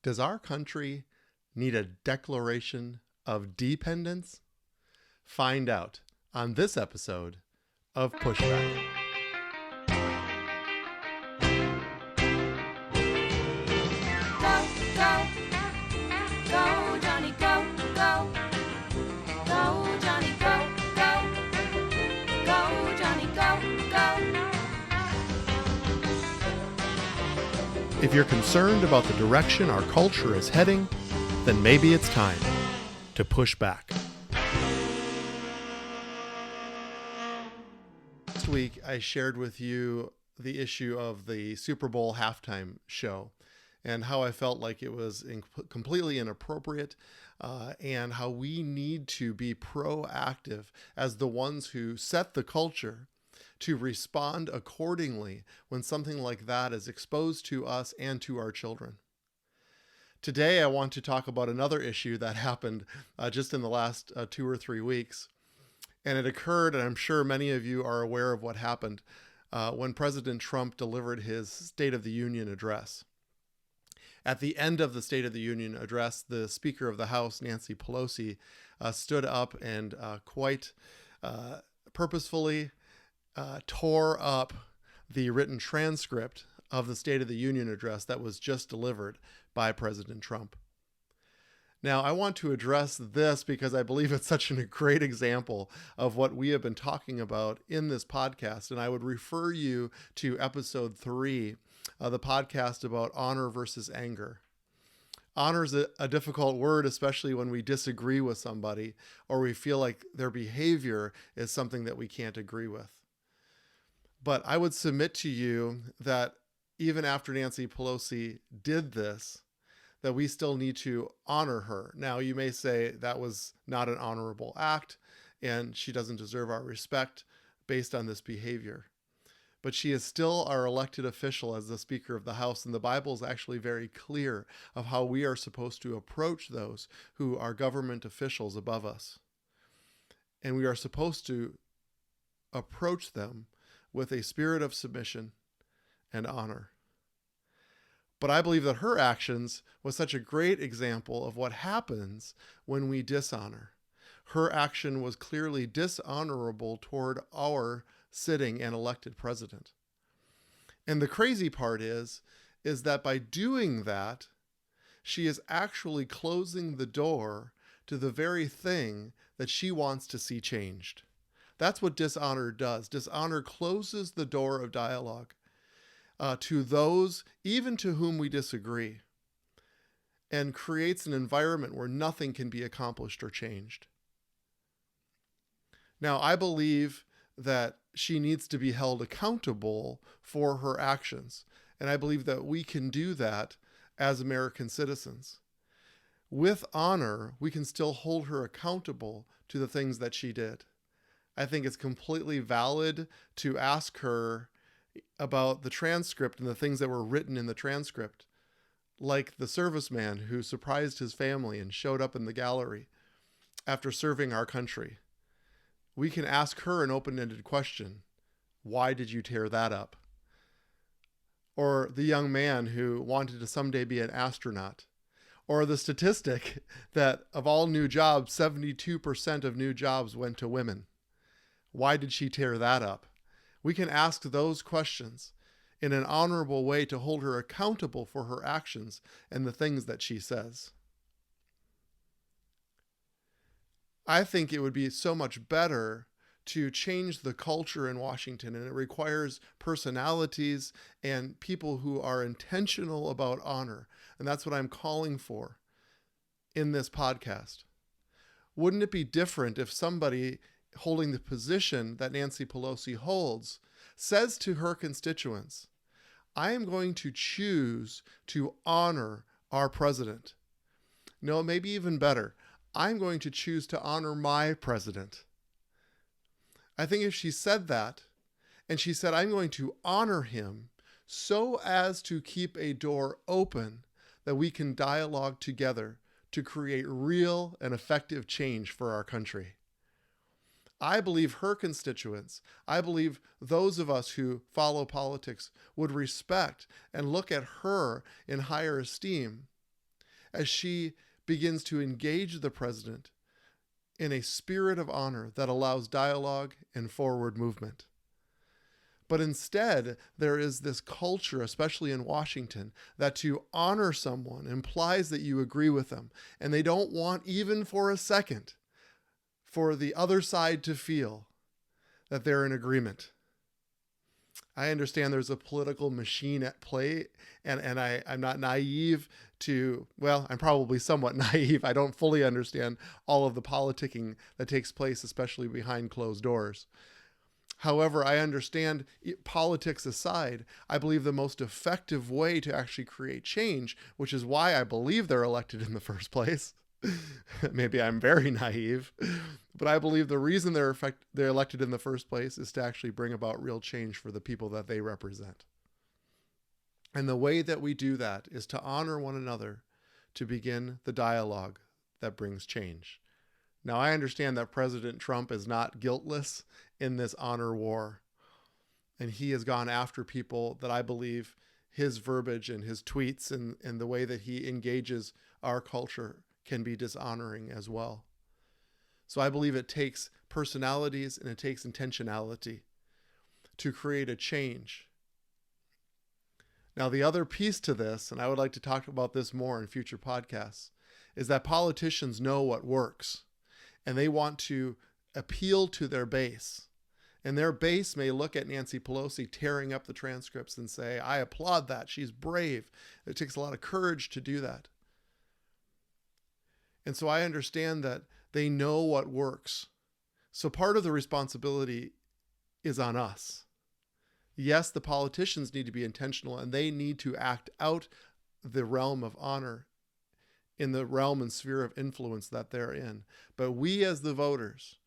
Does our country need a declaration of dependence? Find out on this episode of Pushback. Go, go, go, Jonny, go, go. Go, Jonny, go, go. Go, Jonny, go, go. If you're concerned about the direction our culture is heading, then maybe it's time to push back. Last week, I shared with you the issue of the Super Bowl halftime show and how I felt like it was completely inappropriate and how we need to be proactive as the ones who set the culture to respond accordingly when something like that is exposed to us and to our children. Today, I want to talk about another issue that happened just in the last 2 or 3 weeks. And it occurred, and I'm sure many of you are aware of what happened when President Trump delivered his State of the Union address. At the end of the State of the Union address, the Speaker of the House, Nancy Pelosi, stood up and quite purposefully tore up the written transcript of the State of the Union address that was just delivered by President Trump. Now, I want to address this because I believe it's such a great example of what we have been talking about in this podcast. And I would refer you to episode 3, the podcast about honor versus anger. Honor is a difficult word, especially when we disagree with somebody or we feel like their behavior is something that we can't agree with. But I would submit to you that even after Nancy Pelosi did this, that we still need to honor her. Now, you may say that was not an honorable act and she doesn't deserve our respect based on this behavior. But she is still our elected official as the Speaker of the House, and the Bible is actually very clear of how we are supposed to approach those who are government officials above us. And we are supposed to approach them with a spirit of submission and honor. But I believe that her actions was such a great example of what happens when we dishonor. Her action was clearly dishonorable toward our sitting and elected president. And the crazy part is that by doing that, she is actually closing the door to the very thing that she wants to see changed. That's what dishonor does. Dishonor closes the door of dialogue to those, even to whom we disagree, and creates an environment where nothing can be accomplished or changed. Now, I believe that she needs to be held accountable for her actions, and I believe that we can do that as American citizens. With honor, we can still hold her accountable to the things that she did. I think it's completely valid to ask her about the transcript and the things that were written in the transcript, like the serviceman who surprised his family and showed up in the gallery after serving our country. We can ask her an open-ended question. Why did you tear that up? Or the young man who wanted to someday be an astronaut. Or the statistic that of all new jobs, 72% of new jobs went to women. Why did she tear that up? We can ask those questions in an honorable way to hold her accountable for her actions and the things that she says. I think it would be so much better to change the culture in Washington, and it requires personalities and people who are intentional about honor. And that's what I'm calling for in this podcast. Wouldn't it be different if somebody holding the position that Nancy Pelosi holds says to her constituents, I am going to choose to honor our president. No, maybe even better. I'm going to choose to honor my president. I think if she said that, and she said, I'm going to honor him so as to keep a door open that we can dialogue together to create real and effective change for our country. I believe her constituents, I believe those of us who follow politics would respect and look at her in higher esteem as she begins to engage the president in a spirit of honor that allows dialogue and forward movement. But instead, there is this culture, especially in Washington, that to honor someone implies that you agree with them. And they don't want, even for a second, for the other side to feel that they're in agreement. I understand there's a political machine at play, and I'm not naive to, well, I'm probably somewhat naive. I don't fully understand all of the politicking that takes place, especially behind closed doors. However, I understand, politics aside, I believe the most effective way to actually create change, which is why I believe they're elected in the first place. Maybe I'm very naive, but I believe the reason they're elected in the first place is to actually bring about real change for the people that they represent. And the way that we do that is to honor one another, to begin the dialogue that brings change. Now, I understand that President Trump is not guiltless in this honor war, and he has gone after people that I believe his verbiage and his tweets and the way that he engages our culture can be dishonoring as well. So I believe it takes personalities and it takes intentionality to create a change. Now, the other piece to this, and I would like to talk about this more in future podcasts, is that politicians know what works and they want to appeal to their base. And their base may look at Nancy Pelosi tearing up the transcripts and say, I applaud that. She's brave. It takes a lot of courage to do that. And so I understand that they know what works. So part of the responsibility is on us. Yes, the politicians need to be intentional and they need to act out the realm of honor in the realm and sphere of influence that they're in. But we as the voters,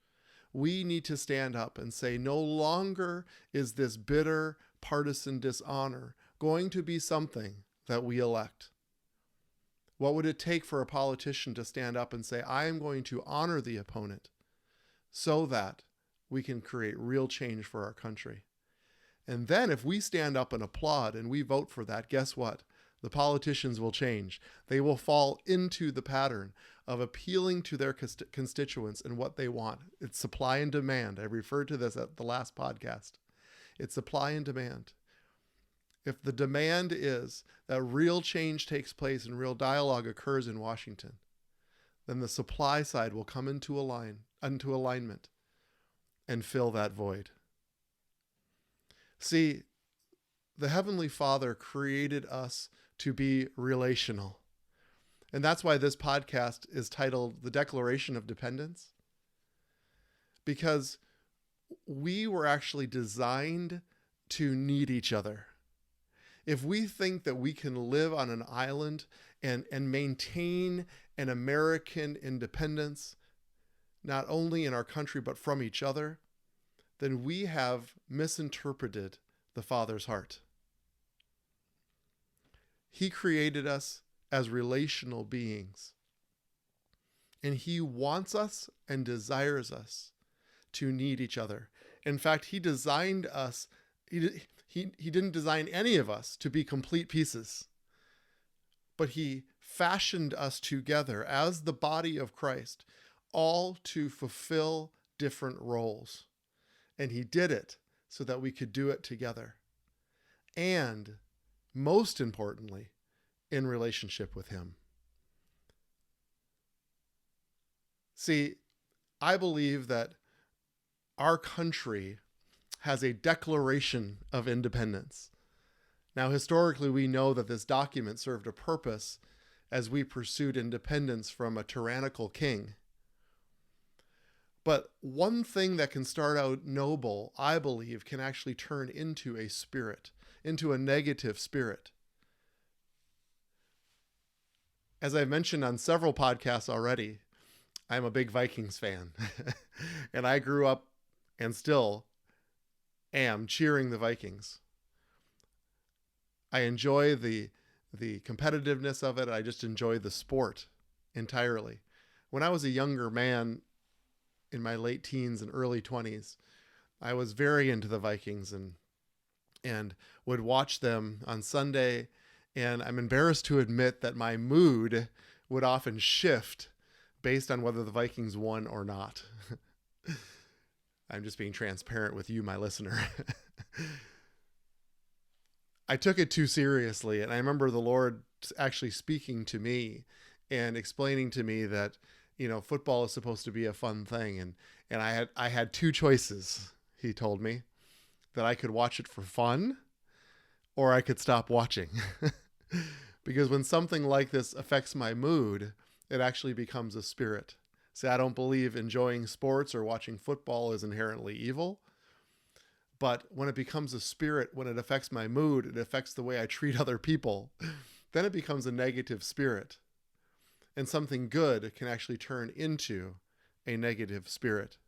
we need to stand up and say, no longer is this bitter partisan dishonor going to be something that we elect. What would it take for a politician to stand up and say, I am going to honor the opponent so that we can create real change for our country? And then if we stand up and applaud and we vote for that, guess what? The politicians will change. They will fall into the pattern of appealing to their constituents and what they want. It's supply and demand. I referred to this at the last podcast. It's supply and demand. If the demand is that real change takes place and real dialogue occurs in Washington, then the supply side will come into alignment and fill that void. See, the Heavenly Father created us to be relational. And that's why this podcast is titled The Declaration of Dependence. Because we were actually designed to need each other. If we think that we can live on an island and maintain an American independence, not only in our country, but from each other, then we have misinterpreted the Father's heart. He created us as relational beings. And he wants us and desires us to need each other. In fact, he designed us, he didn't design any of us to be complete pieces, but he fashioned us together as the body of Christ, all to fulfill different roles. And he did it so that we could do it together. And most importantly, in relationship with him. See, I believe that our country has a Declaration of Independence. Now, historically, we know that this document served a purpose as we pursued independence from a tyrannical king. But one thing that can start out noble, I believe, can actually turn into a spirit, into a negative spirit. As I've mentioned on several podcasts already, I'm a big Vikings fan. And I grew up and still am cheering the Vikings. I enjoy the competitiveness of it. I just enjoy the sport entirely. When I was a younger man in my late teens and early 20s, I was very into the Vikings and would watch them on Sunday And I'm embarrassed to admit that my mood would often shift based on whether the Vikings won or not. I'm just being transparent with you, my listener. I took it too seriously, and I remember the Lord actually speaking to me and explaining to me that, football is supposed to be a fun thing, and I had two choices. He told me that I could watch it for fun or I could stop watching. Because when something like this affects my mood, it actually becomes a spirit. See, I don't believe enjoying sports or watching football is inherently evil. But when it becomes a spirit, when it affects my mood, it affects the way I treat other people, then it becomes a negative spirit. And something good can actually turn into a negative spirit.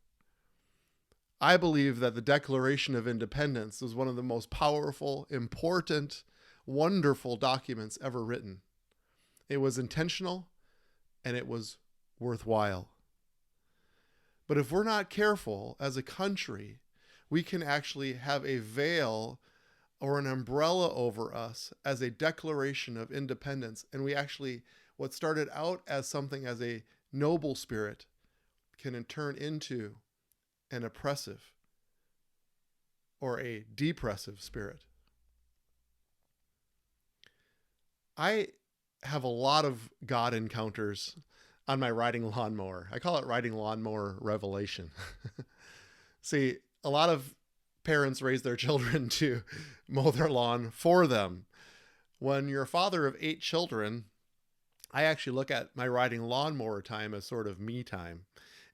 I believe that the Declaration of Independence is one of the most powerful, important, wonderful documents ever written. It was intentional and it was worthwhile. But if we're not careful as a country, we can actually have a veil or an umbrella over us as a declaration of independence. And we actually, what started out as something as a noble spirit can turn into an oppressive or a depressive spirit. I have a lot of God encounters on my riding lawnmower. I call it riding lawnmower revelation. See, a lot of parents raise their children to mow their lawn for them. When you're a father of 8 children, I actually look at my riding lawnmower time as sort of me time.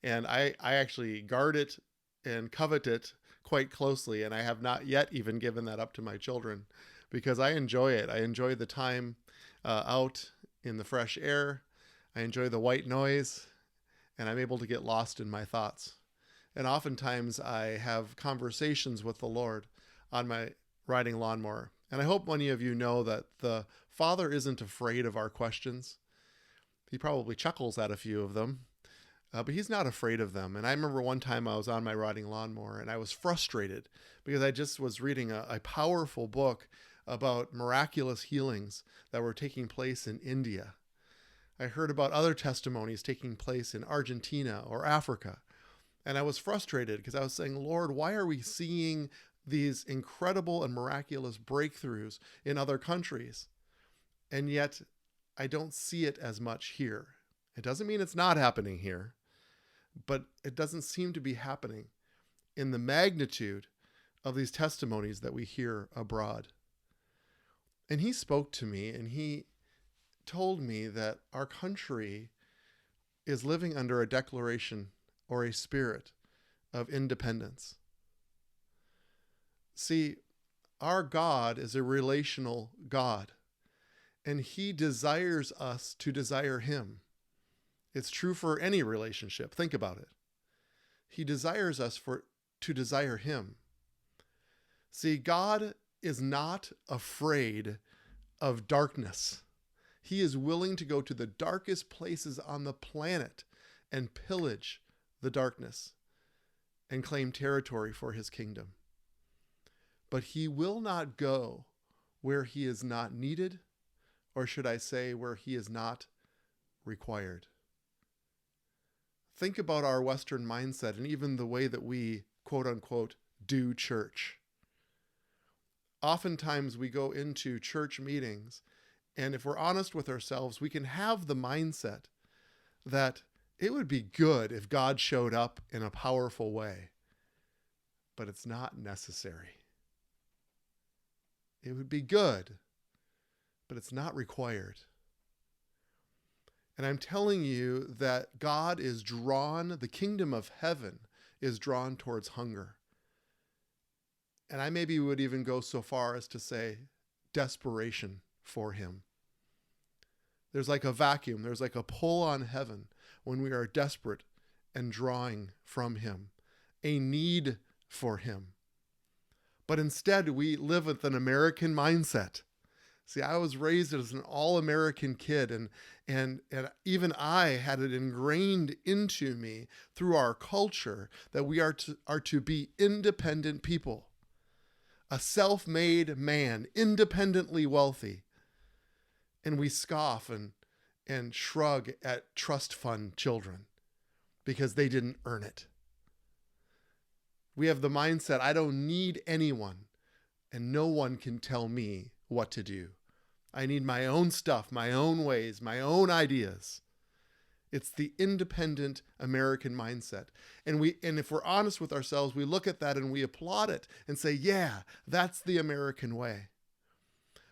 And I actually guard it and covet it quite closely. And I have not yet even given that up to my children because I enjoy it. I enjoy the time out in the fresh air. I enjoy the white noise, and I'm able to get lost in my thoughts. And oftentimes I have conversations with the Lord on my riding lawnmower. And I hope many of you know that the Father isn't afraid of our questions. He probably chuckles at a few of them, but he's not afraid of them. And I remember one time I was on my riding lawnmower and I was frustrated because I just was reading a powerful book about miraculous healings that were taking place in India. I heard about other testimonies taking place in Argentina or Africa. And I was frustrated because I was saying, Lord, why are we seeing these incredible and miraculous breakthroughs in other countries? And yet I don't see it as much here. It doesn't mean it's not happening here, but it doesn't seem to be happening in the magnitude of these testimonies that we hear abroad. And he spoke to me and he told me that our country is living under a declaration or a spirit of independence. See, our God is a relational God, and he desires us to desire him. It's true for any relationship. Think about it. He desires us to desire him. See, God is not afraid of darkness. He is willing to go to the darkest places on the planet and pillage the darkness and claim territory for his kingdom. But he will not go where he is not needed, or should I say, where he is not required. Think about our Western mindset and even the way that we, quote unquote, do church. Oftentimes we go into church meetings, and if we're honest with ourselves, we can have the mindset that it would be good if God showed up in a powerful way, but it's not necessary. It would be good, but it's not required. And I'm telling you that God is drawn, the kingdom of heaven is drawn towards hunger. And I maybe would even go so far as to say desperation for him. There's like a vacuum, there's like a pull on heaven when we are desperate and drawing from him, a need for him. But instead, we live with an American mindset. See, I was raised as an all-American kid, and even I had it ingrained into me through our culture that we are to be independent people. A self-made man, independently wealthy. And we scoff and shrug at trust fund children because they didn't earn it. We have the mindset, I don't need anyone, and no one can tell me what to do. I need my own stuff, my own ways, my own ideas. It's the independent American mindset. And if we're honest with ourselves, we look at that and we applaud it and say, yeah, that's the American way.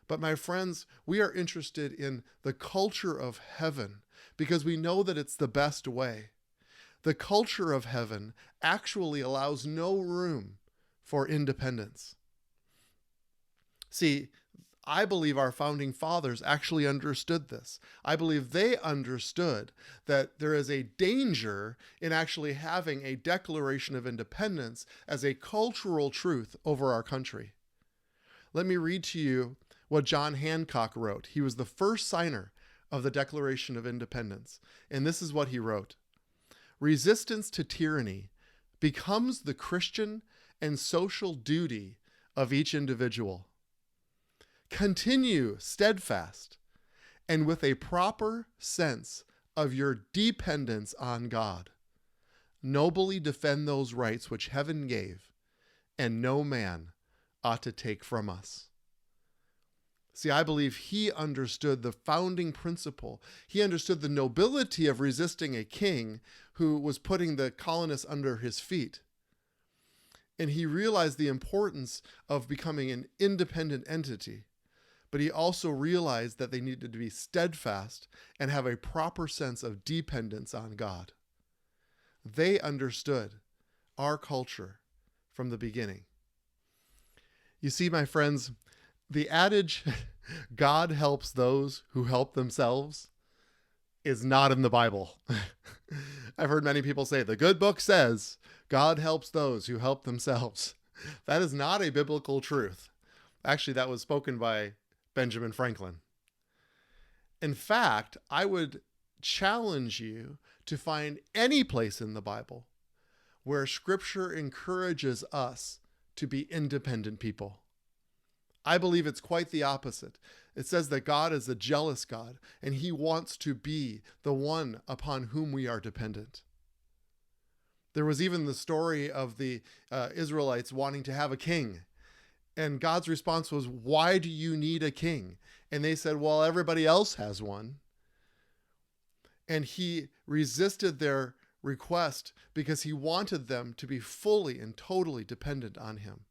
But my friends, we are interested in the culture of heaven because we know that it's the best way. The culture of heaven actually allows no room for independence. See, I believe our founding fathers actually understood this. I believe they understood that there is a danger in actually having a Declaration of Independence as a cultural truth over our country. Let me read to you what John Hancock wrote. He was the first signer of the Declaration of Independence. And this is what he wrote. Resistance to tyranny becomes the Christian and social duty of each individual. Continue steadfast and with a proper sense of your dependence on God. Nobly defend those rights which heaven gave, and no man ought to take from us. See, I believe he understood the founding principle. He understood the nobility of resisting a king who was putting the colonists under his feet. And he realized the importance of becoming an independent entity. But he also realized that they needed to be steadfast and have a proper sense of dependence on God. They understood our culture from the beginning. You see, my friends, the adage, God helps those who help themselves, is not in the Bible. I've heard many people say, the good book says, God helps those who help themselves. That is not a biblical truth. Actually, that was spoken by Benjamin Franklin. In fact, I would challenge you to find any place in the Bible where Scripture encourages us to be independent people. I believe it's quite the opposite. It says that God is a jealous God, and he wants to be the one upon whom we are dependent. There was even the story of the Israelites wanting to have a king. And God's response was, why do you need a king? And they said, well, everybody else has one. And he resisted their request because he wanted them to be fully and totally dependent on him.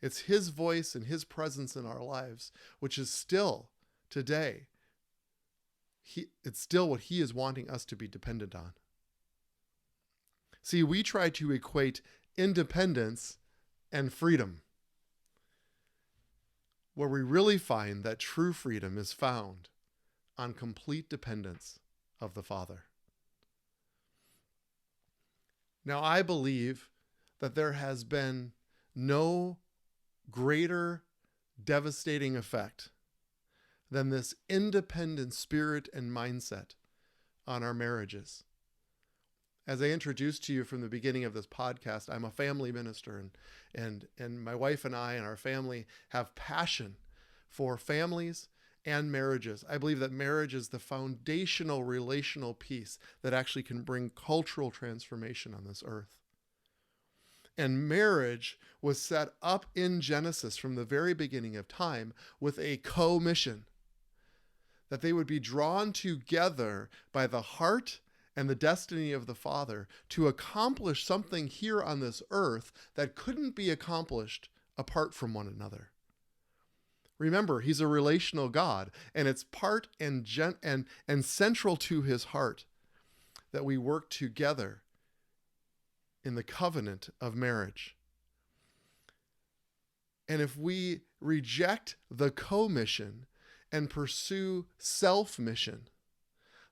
It's his voice and his presence in our lives, which is still today, it's still what he is wanting us to be dependent on. See, we try to equate independence and freedom, where we really find that true freedom is found on complete dependence of the Father. Now, I believe that there has been no greater devastating effect than this independent spirit and mindset on our marriages. As I introduced to you from the beginning of this podcast, I'm a family minister, and my wife and I and our family have passion for families and marriages. I believe that marriage is the foundational relational piece that actually can bring cultural transformation on this earth. And marriage was set up in Genesis from the very beginning of time with a co-mission, that they would be drawn together by the heart and the destiny of the Father to accomplish something here on this earth that couldn't be accomplished apart from one another. Remember, he's a relational God, and it's part and central to his heart that we work together in the covenant of marriage. And if we reject the co-mission and pursue self-mission,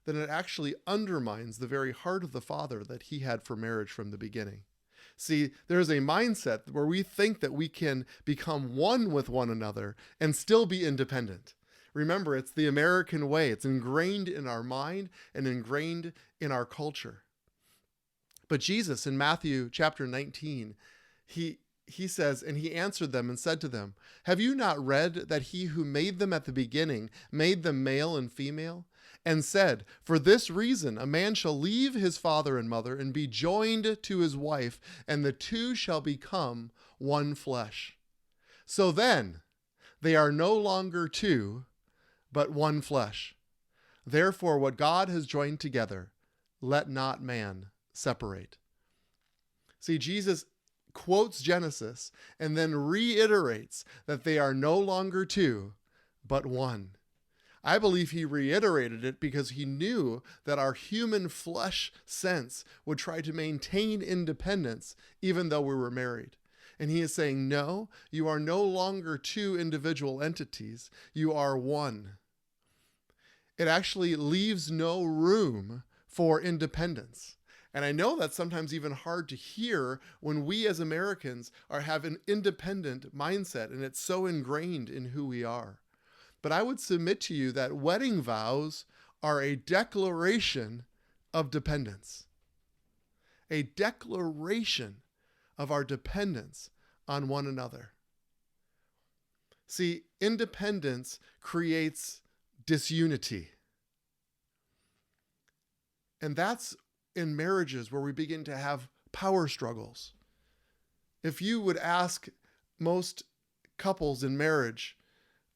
then it actually undermines the very heart of the Father that he had for marriage from the beginning. See, there's a mindset where we think that we can become one with one another and still be independent. Remember, it's the American way. It's ingrained in our mind and ingrained in our culture. But Jesus in Matthew chapter 19, he he says, and he answered them and said to them, have you not read that he who made them at the beginning made them male and female? And said, for this reason a man shall leave his father and mother and be joined to his wife, and the two shall become one flesh. So then they are no longer two, but one flesh. Therefore what God has joined together, let not man separate. See, Jesus quotes Genesis and then reiterates that they are no longer two, but one. I believe he reiterated it because he knew that our human flesh sense would try to maintain independence even though we were married. And he is saying, no, you are no longer two individual entities. You are one. It actually leaves no room for independence. And I know that's sometimes even hard to hear when we as Americans have an independent mindset, and it's so ingrained in who we are. But I would submit to you that wedding vows are a declaration of dependence. A declaration of our dependence on one another. See, independence creates disunity. And that's in marriages where we begin to have power struggles. If you would ask most couples in marriage,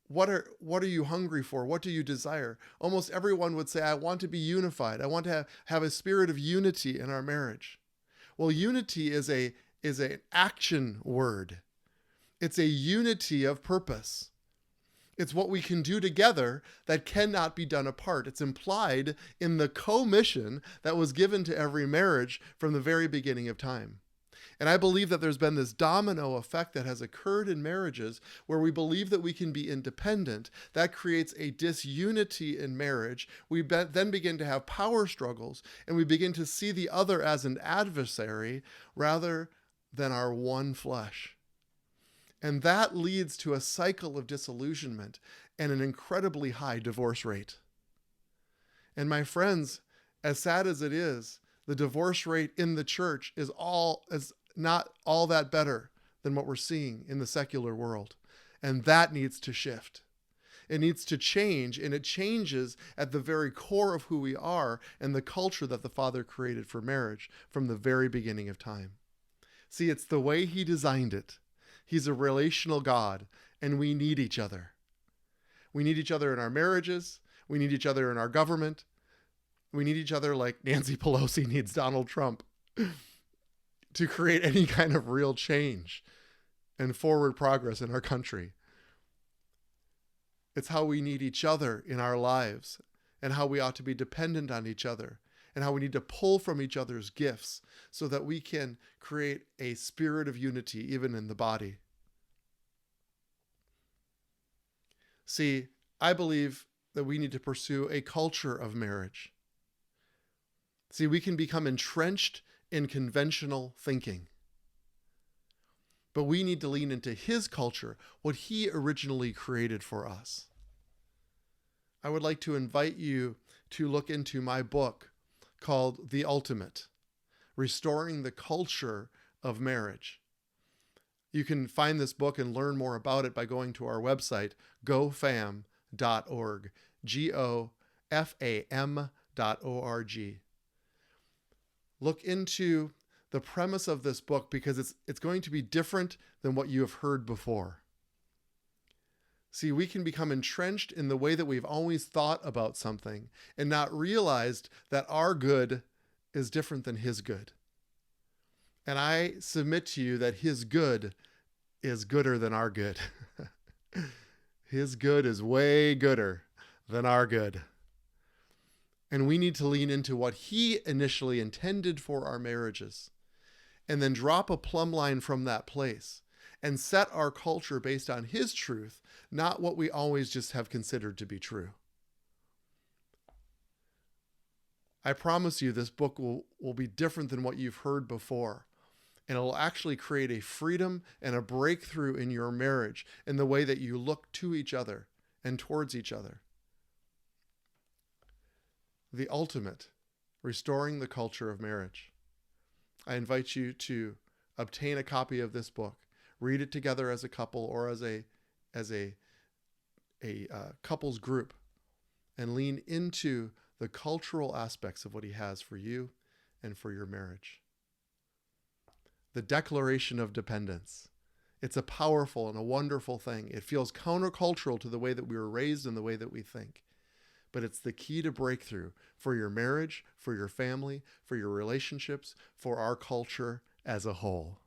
what are you hungry for? What do you desire? Almost everyone would say, I want to be unified. I want to have a spirit of unity in our marriage. Well, unity is an action word. It's a unity of purpose. It's what we can do together that cannot be done apart. It's implied in the commission that was given to every marriage from the very beginning of time. And I believe that there's been this domino effect that has occurred in marriages where we believe that we can be independent. That creates a disunity in marriage. We then begin to have power struggles, and we begin to see the other as an adversary rather than our one flesh. And that leads to a cycle of disillusionment and an incredibly high divorce rate. And my friends, as sad as it is, the divorce rate in the church is not all that better than what we're seeing in the secular world. And that needs to shift. It needs to change, and it changes at the very core of who we are and the culture that the Father created for marriage from the very beginning of time. See, it's the way he designed it. He's a relational God, and we need each other. We need each other in our marriages. We need each other in our government. We need each other like Nancy Pelosi needs Donald Trump to create any kind of real change and forward progress in our country. It's how we need each other in our lives and how we ought to be dependent on each other and how we need to pull from each other's gifts so that we can create a spirit of unity even in the body. See, I believe that we need to pursue a culture of marriage. See, we can become entrenched in conventional thinking. But we need to lean into his culture, what he originally created for us. I would like to invite you to look into my book called The Ultimate, Restoring the Culture of Marriage. You can find this book and learn more about it by going to our website, gofam.org, gofam.org. Look into the premise of this book because it's going to be different than what you have heard before. See, we can become entrenched in the way that we've always thought about something and not realized that our good is different than his good. And I submit to you that his good is gooder than our good. His good is way gooder than our good. And we need to lean into what he initially intended for our marriages and then drop a plumb line from that place and set our culture based on his truth, not what we always just have considered to be true. I promise you this book will be different than what you've heard before. And it will actually create a freedom and a breakthrough in your marriage in the way that you look to each other and towards each other. The Ultimate, Restoring the Culture of Marriage. I invite you to obtain a copy of this book. Read it together as a couple or as a couples group, and lean into the cultural aspects of what he has for you and for your marriage. The declaration of dependence. It's a powerful and a wonderful thing. It feels countercultural to the way that we were raised and the way that we think. But it's the key to breakthrough for your marriage, for your family, for your relationships, for our culture as a whole.